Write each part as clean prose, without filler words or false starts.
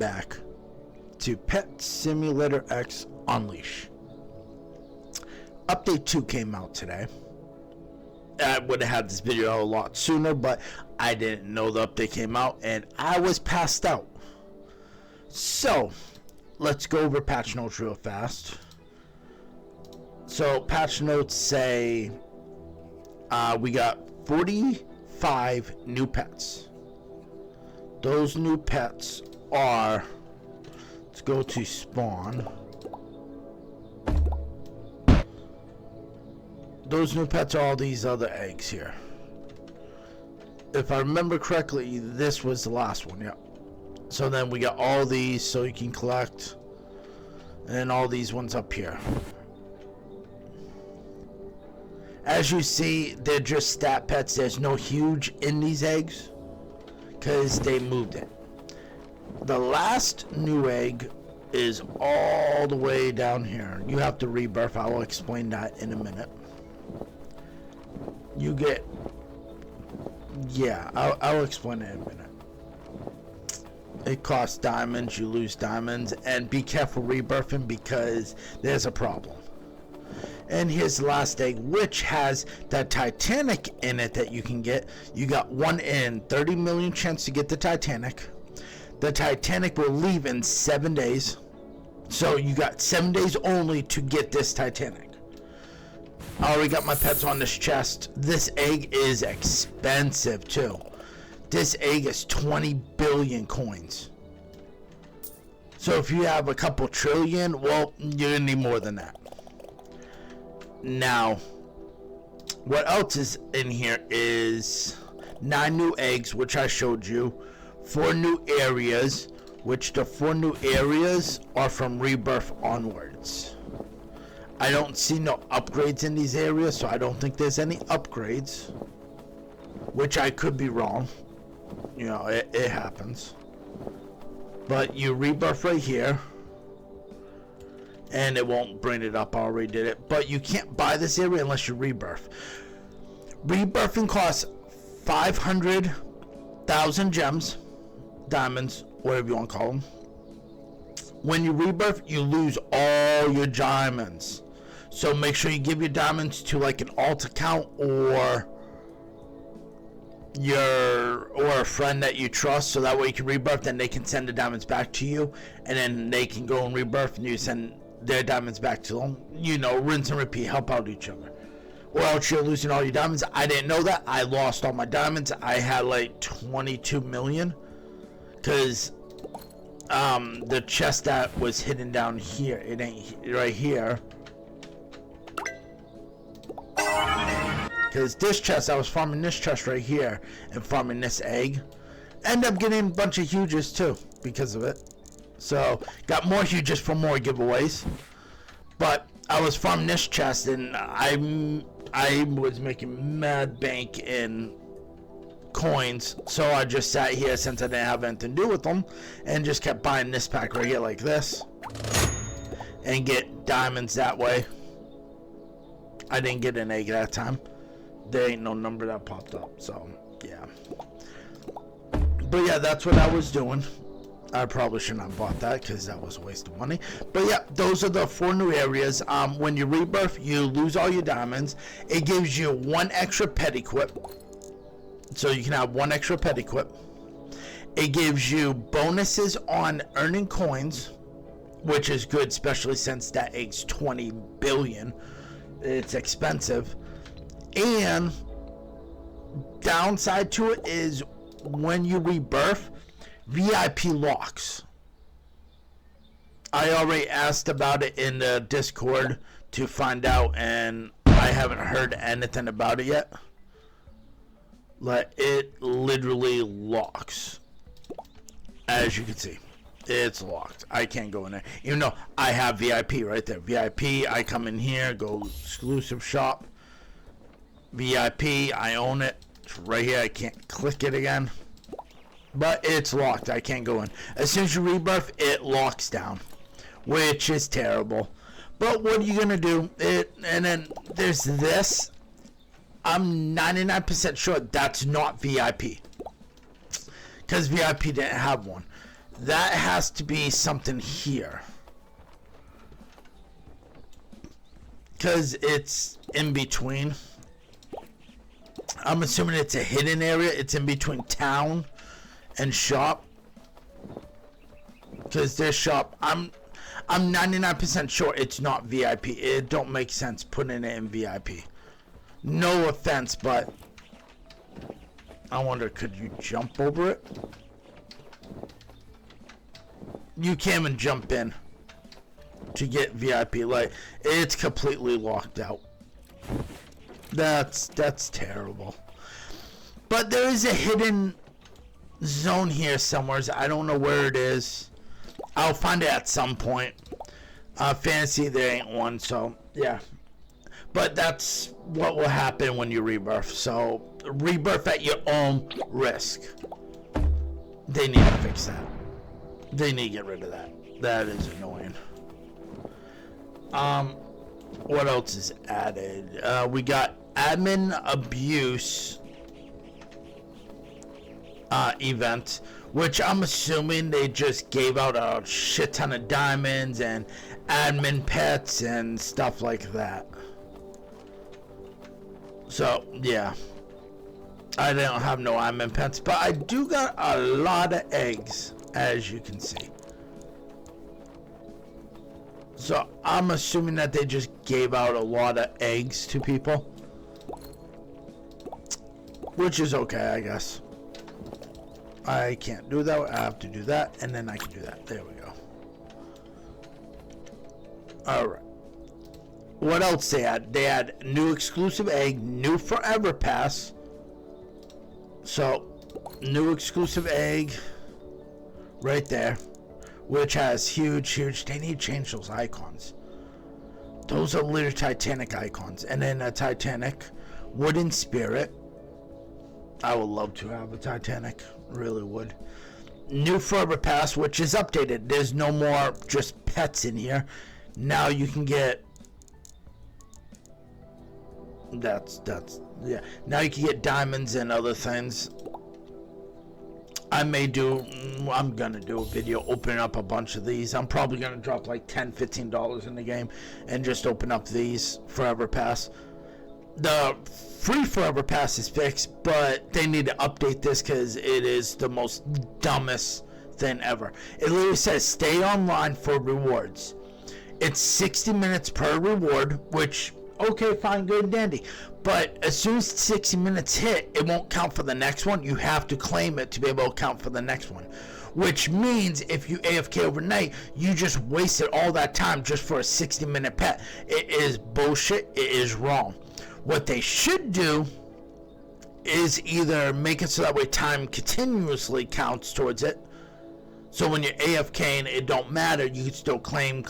back to Pet Simulator X Unleash. Update 2 came out today. I would have had this video a lot sooner, but I didn't know the update came out and I was passed out. So, let's go over patch notes real fast. So, patch notes say we got 45 new pets. Those new pets are, let's go to spawn. Those new pets are all these other eggs here. If I remember correctly, this was the last one, yeah. So then we got all these so you can collect, and then all these ones up here. As you see, they're just stat pets. There's no huge in these eggs because they moved it. The last new egg is all the way down here. You have to rebirth. I will explain that in a minute. You get, yeah, I'll explain it in a minute. It costs diamonds, you lose diamonds, and be careful rebirthing because there's a problem. And here's the last egg, which has that Titanic in it that you can get. You got 1 in 30 million chance to get the Titanic. The Titanic will leave in 7 days. So you got 7 days only to get this Titanic. I already got my pets on this chest. This egg is expensive too. This egg is 20 billion coins. So if you have a couple trillion, well, you're gonna need more than that. Now, what else is in here is 9 new eggs, which I showed you, 4 new areas, which the 4 new areas are from rebirth onwards. I don't see no upgrades in these areas, so I don't think there's any upgrades, which I could be wrong. You know, it happens. But you rebirth right here, and it won't bring it up. I already did it. But you can't buy this area unless you rebirth. Rebirthing costs 500,000 gems, diamonds, whatever you want to call them. When you rebirth, you lose all your diamonds. So make sure you give your diamonds to like an alt account or a friend that you trust, so that way you can rebirth, then they can send the diamonds back to you, and then they can go and rebirth and you send their diamonds back to them. You know, rinse and repeat, help out each other. Or else you're losing all your diamonds. I didn't know that. I lost all my diamonds. I had like 22 million because the chest that was hidden down here, it ain't right here. Because this chest, I was farming this chest right here and farming this egg. End up getting a bunch of huges too because of it. So got more huges for more giveaways. But I was farming this chest and I was making mad bank in coins. So I just sat here since I didn't have anything to do with them and just kept buying this pack right here like this. And get diamonds that way. I didn't get an egg that time. There ain't no number that popped up, so yeah. But yeah, that's what I was doing. I probably shouldn't have bought that because that was a waste of money. But yeah, those are the 4 new areas. When you rebirth, you lose all your diamonds. It gives you 1 extra pet equip, so you can have 1 extra pet equip. It gives you bonuses on earning coins, which is good, especially since that egg's 20 billion. It's expensive. And downside to it is when you rebirth, VIP locks. I already asked about it in the Discord to find out, and I haven't heard anything about it yet. Like, it literally locks. As you can see, it's locked. I can't go in there. Even though I have VIP right there. VIP, I come in here, go exclusive shop. VIP, I own it. It's right here. I can't click it again. But it's locked. I can't go in. As soon as you rebirth, it locks down. Which is terrible. But what are you going to do? And then there's this. I'm 99% sure that's not VIP. Because VIP didn't have one. That has to be something here. Because it's in between. I'm assuming it's a hidden area. It's in between town and shop. Because this shop, I'm 99% sure it's not VIP. It don't make sense putting it in VIP. No offense, but I wonder, could you jump over it? You can't even jump in to get VIP. Like, it's completely locked out. That's terrible. But there is a hidden zone here somewhere. I don't know where it is. I'll find it at some point. Fantasy, there ain't one, so yeah. But that's what will happen when you rebirth. So rebirth at your own risk. They need to fix that. They need to get rid of that. That is annoying. What else is added? We got admin abuse event, which I'm assuming they just gave out a shit ton of diamonds and admin pets and stuff like that. So yeah, I don't have no admin pets, but I do got a lot of eggs, as you can see. So I'm assuming that they just gave out a lot of eggs to people, which is okay, I guess. I can't do that. I have to do that, and then I can do that. There we go. Alright. What else they had? They had new exclusive egg, new forever pass. So, new exclusive egg right there, which has huge, they need to change those icons. Those are literally Titanic icons. And then a Titanic wooden spirit. I would love to have a Titanic, really would. New forever pass, which is updated. There's no more just pets in here. Now you can get yeah. Now you can get diamonds and other things. I'm gonna do a video opening up a bunch of these. I'm probably gonna drop like $10-15 in the game and just open up these forever pass. The free forever pass is fixed, but they need to update this because it is the most dumbest thing ever. It literally says stay online for rewards. It's 60 minutes per reward, which, okay, fine, good and dandy. But as soon as 60 minutes hit, it won't count for the next one. You have to claim it to be able to count for the next one. Which means if you AFK overnight, you just wasted all that time just for a 60-minute pet. It is bullshit. It is wrong. What they should do is either make it so that way time continuously counts towards it. So when you're AFKing, it don't matter. You can still claim.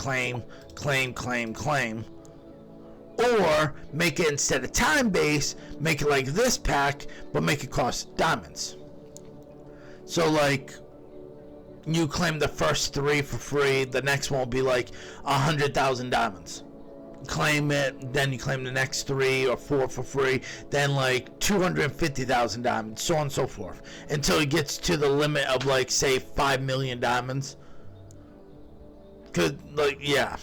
Or make it, instead of time-based, make it like this pack, but make it cost diamonds. So like, you claim the first 3 for free, the next one will be like 100,000 diamonds. Claim it, then you claim the next 3 or 4 for free, then like 250,000 diamonds, so on and so forth, until it gets to the limit of like, say, 5 million diamonds. Cause like, yeah,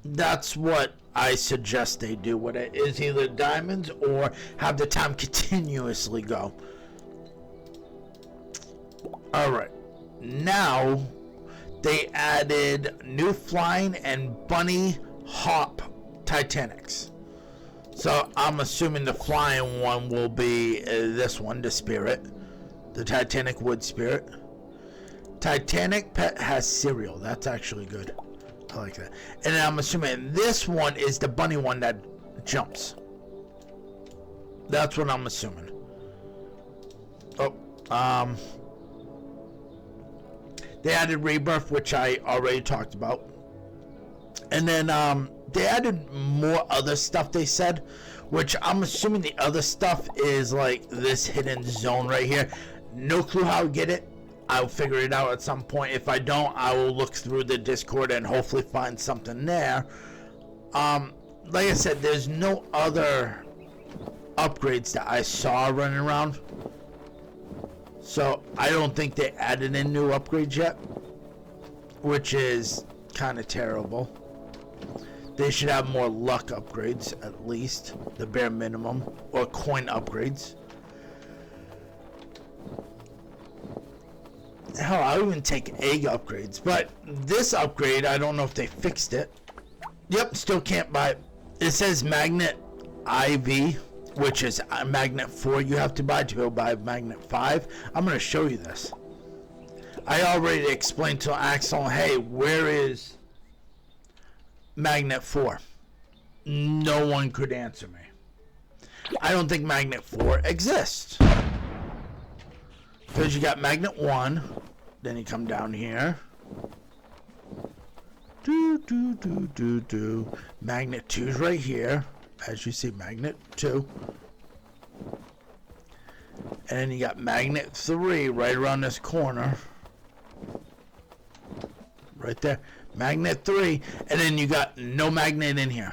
that's what I suggest they do with it, is either diamonds or have the time continuously go. Alright, now they added new flying and bunny hop Titanics. So I'm assuming the flying one will be this one, the Spirit, the Titanic Wood Spirit. Titanic pet has cereal. That's actually good. I like that. And then I'm assuming this one is the bunny one that jumps. That's what I'm assuming. Oh, they added Rebirth, which I already talked about. And then they added more other stuff, they said, which I'm assuming the other stuff is like this hidden zone right here. No clue how to get it. I'll figure it out at some point. If I don't, I will look through the Discord and hopefully find something there. Like I said, there's no other upgrades that I saw running around. So I don't think they added in new upgrades yet, which is kind of terrible. They should have more luck upgrades, at least the bare minimum, or coin upgrades. Hell, I'll even take egg upgrades, but this upgrade, I don't know if they fixed it. Yep, still can't buy it. It says Magnet IV, which is Magnet 4 you have to buy to be able to buy Magnet 5. I'm going to show you this. I already explained to Axel, hey, where is Magnet 4? No one could answer me. I don't think Magnet 4 exists. Because you got Magnet 1, then you come down here. Magnet 2 is right here. As you see, Magnet 2. And then you got Magnet 3 right around this corner. Right there. Magnet 3. And then you got no magnet in here.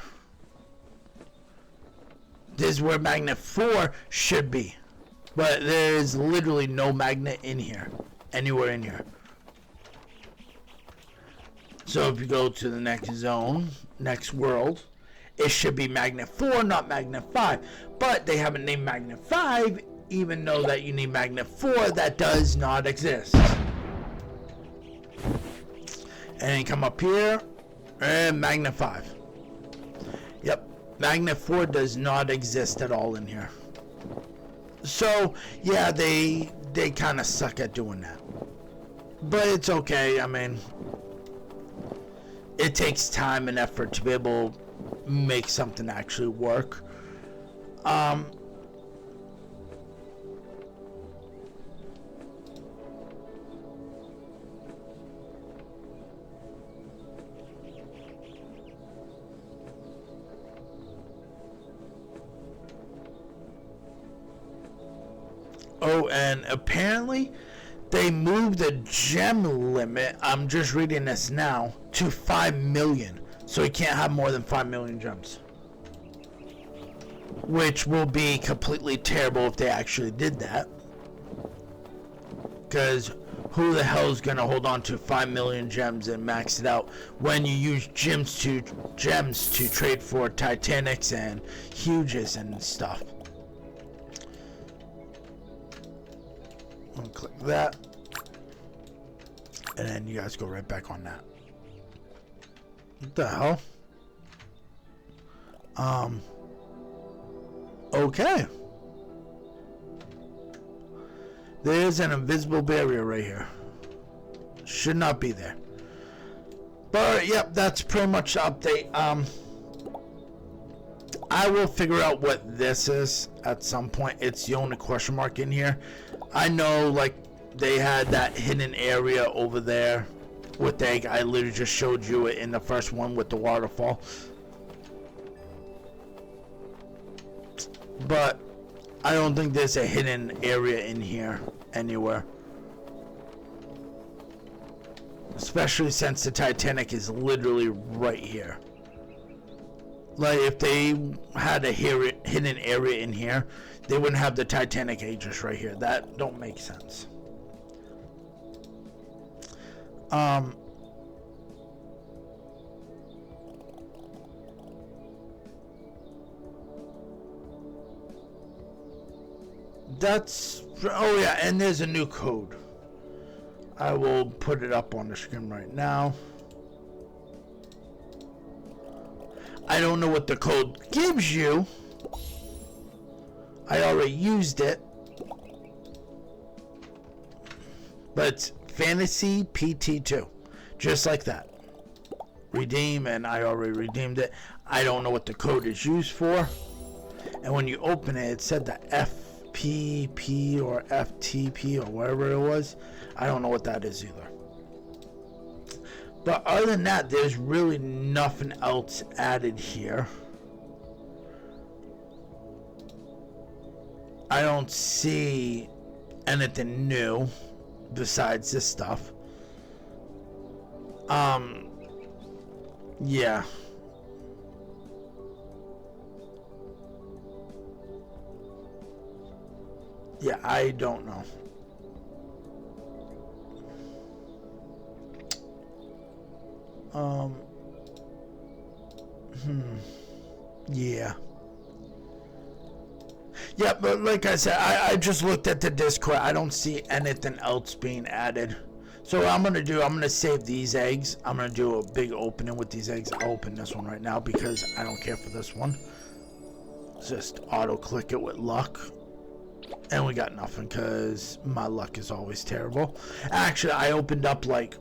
This is where Magnet 4 should be. But there is literally no magnet in here. Anywhere in here. So if you go to the next zone, next world, it should be Magnet 4, not Magnet 5. But they haven't named Magnet 5, even though that you need Magnet 4, that does not exist. And you come up here, and Magnet 5. Yep, Magnet 4 does not exist at all in here. So, yeah, they kind of suck at doing that. But it's okay, I mean, it takes time and effort to be able to make something actually work. Oh, and apparently they moved the gem limit, I'm just reading this now, to 5 million. So you can't have more than 5 million gems. Which will be completely terrible if they actually did that. Because who the hell is going to hold on to 5 million gems and max it out when you use gems to trade for Titanics and Huges and stuff? I'll click that. And then you guys go right back on that. What the hell? Okay. There's an invisible barrier right here. Should not be there. But, yep, that's pretty much the update. I will figure out what this is at some point. It's the only question mark in here. I know, like, they had that hidden area over there with the egg. I literally just showed you it in the first one with the waterfall. But I don't think there's a hidden area in here anywhere. Especially since the Titanic is literally right here. Like, if they had a hidden area in here, they wouldn't have the Titanic Aegis right here. That don't make sense. That's, oh yeah, and there's a new code. I will put it up on the screen right now. I don't know what the code gives you. I already used it. But it's Fantasy PT2. Just like that. Redeem, and I already redeemed it. I don't know what the code is used for. And when you open it, it said the FPP or FTP or whatever it was. I don't know what that is either. But other than that, there's really nothing else added here. I don't see anything new besides this stuff. Yeah. Yeah, I don't know. Yeah. Yeah, but like I said, I just looked at the Discord. I don't see anything else being added. So what I'm going to save these eggs. I'm going to do a big opening with these eggs. I'll open this one right now because I don't care for this one. Just auto-click it with luck. And we got nothing because my luck is always terrible. Actually, I opened up like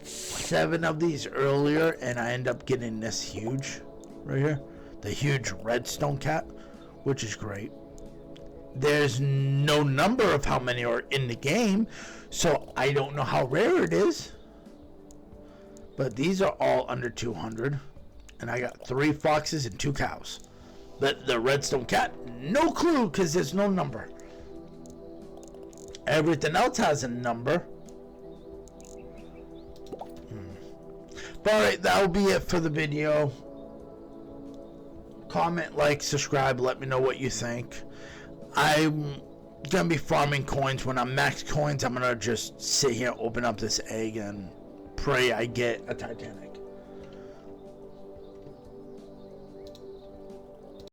7 of these earlier and I end up getting this huge right here. The huge redstone cat, which is great. There's no number of how many are in the game, so I don't know how rare it is. But these are all under 200. And I got 3 foxes and 2 cows. But the redstone cat, no clue because there's no number. Everything else has a number. But alright, that'll be it for the video. Comment, like, subscribe, let me know what you think. I'm gonna be farming coins. When I'm max coins, I'm gonna just sit here, open up this egg, and pray I get a Titanic.